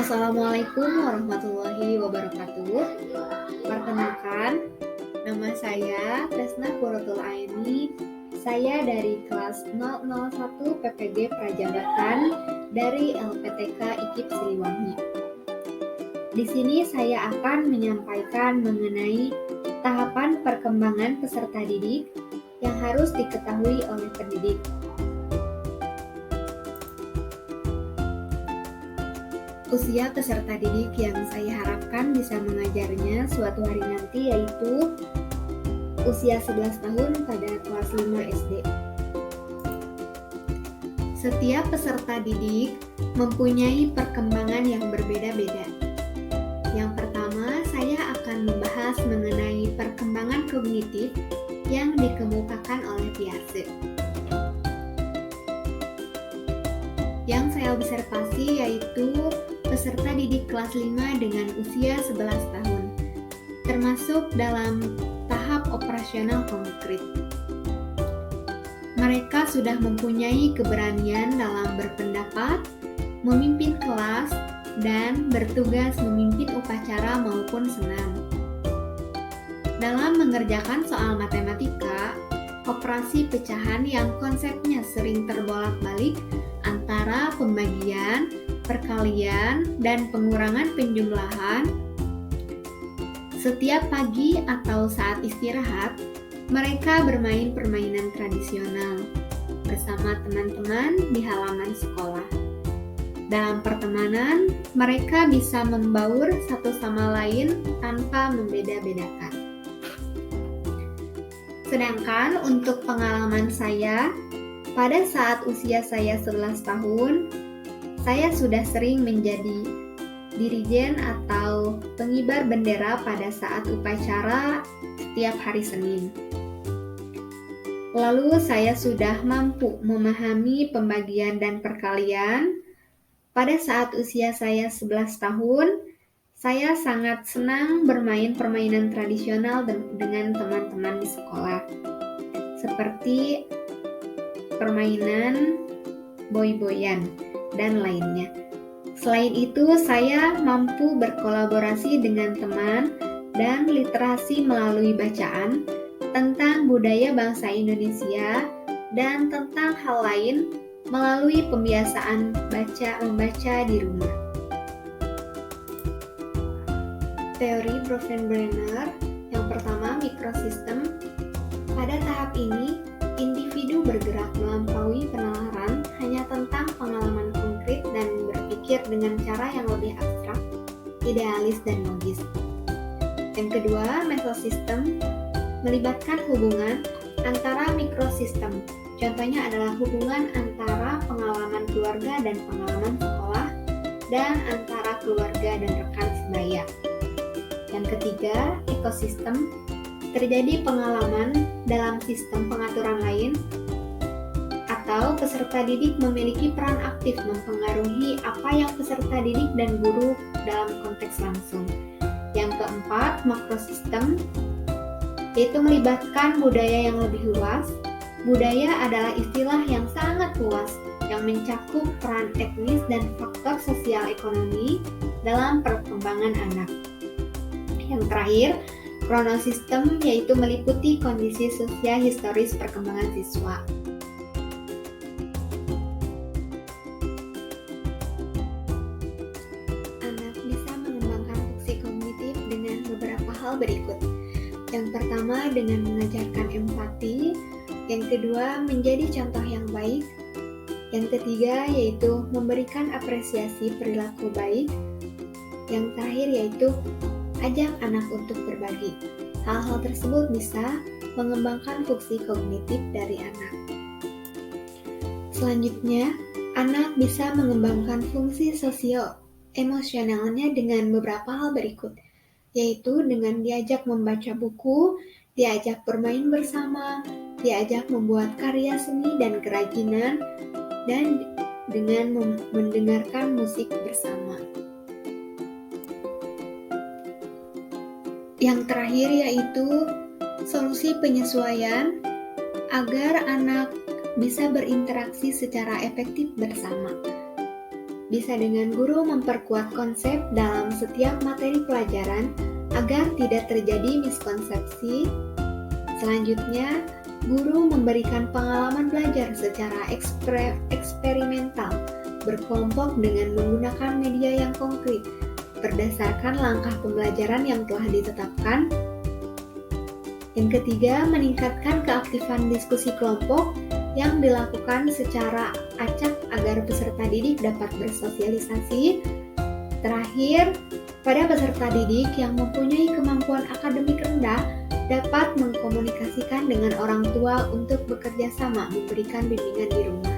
Assalamualaikum warahmatullahi wabarakatuh. Perkenalkan, nama saya Tresna Quratul Aini. Saya dari kelas 001 PPG Prajabatan dari LPTK IKIP Siliwangi. Di sini saya akan menyampaikan mengenai tahapan perkembangan peserta didik yang harus diketahui oleh pendidik. Usia peserta didik yang saya harapkan bisa mengajarnya suatu hari nanti yaitu usia 11 tahun pada kelas 5 SD. Setiap peserta didik mempunyai perkembangan yang berbeda-beda. Yang pertama, saya akan membahas mengenai perkembangan kognitif yang dikemukakan oleh Piaget. Yang saya observasi yaitu peserta didik kelas 5 dengan usia 11 tahun, termasuk dalam tahap operasional konkret. Mereka sudah mempunyai keberanian dalam berpendapat, memimpin kelas, dan bertugas memimpin upacara maupun senam. Dalam mengerjakan soal matematika, operasi pecahan yang konsepnya sering terbolak-balik antara pembagian, perkalian, dan pengurangan penjumlahan. Setiap pagi atau saat istirahat, mereka bermain permainan tradisional bersama teman-teman di halaman sekolah. Dalam pertemanan, mereka bisa membaur satu sama lain tanpa membeda-bedakan. Sedangkan untuk pengalaman saya, pada saat usia saya 11 tahun, saya sudah sering menjadi dirijen atau pengibar bendera pada saat upacara setiap hari Senin. Lalu saya sudah mampu memahami pembagian dan perkalian. Pada saat usia saya 11 tahun, saya sangat senang bermain permainan tradisional dengan teman-teman di sekolah, seperti permainan boy-boyan dan lainnya. Selain itu, saya mampu berkolaborasi dengan teman dan literasi melalui bacaan tentang budaya bangsa Indonesia dan tentang hal lain melalui pembiasaan membaca di rumah. Teori Bronfenbrenner yang pertama, mikrosistem. Pada tahap ini, individu bergerak melampaui penalaran hanya tentang pengalaman konkret dan berpikir dengan cara yang lebih abstrak, idealis, dan logis. Yang kedua, mesosistem melibatkan hubungan antara mikrosistem. Contohnya adalah hubungan antara pengalaman keluarga dan pengalaman sekolah, dan antara keluarga dan rekan sebaya. Yang ketiga, ekosistem. Terjadi pengalaman dalam sistem pengaturan lain, atau peserta didik memiliki peran aktif mempengaruhi apa yang peserta didik dan guru dalam konteks langsung. Yang keempat, makrosistem, yaitu melibatkan budaya yang lebih luas. Budaya adalah istilah yang sangat luas yang mencakup peran etnis dan faktor sosial ekonomi dalam perkembangan anak. Yang terakhir, kronosistem, yaitu meliputi kondisi sosial historis perkembangan siswa. Anak bisa mengembangkan fungsi kognitif dengan beberapa hal berikut. Yang pertama, dengan mengajarkan empati. Yang kedua, menjadi contoh yang baik. Yang ketiga, yaitu memberikan apresiasi perilaku baik. Yang terakhir, yaitu ajak anak untuk berbagi. Hal-hal tersebut bisa mengembangkan fungsi kognitif dari anak. Selanjutnya, anak bisa mengembangkan fungsi sosio-emosionalnya dengan beberapa hal berikut, yaitu dengan diajak membaca buku, diajak bermain bersama, diajak membuat karya seni dan kerajinan, dan dengan mendengarkan musik bersama. Yang terakhir yaitu solusi penyesuaian agar anak bisa berinteraksi secara efektif bersama. Bisa dengan guru memperkuat konsep dalam setiap materi pelajaran agar tidak terjadi miskonsepsi. Selanjutnya, guru memberikan pengalaman belajar secara eksperimental, berkelompok dengan menggunakan media yang konkret, berdasarkan langkah pembelajaran yang telah ditetapkan. Yang ketiga, meningkatkan keaktifan diskusi kelompok yang dilakukan secara acak agar peserta didik dapat bersosialisasi. Terakhir, pada peserta didik yang mempunyai kemampuan akademik rendah dapat mengkomunikasikan dengan orang tua untuk bekerja sama memberikan bimbingan di rumah.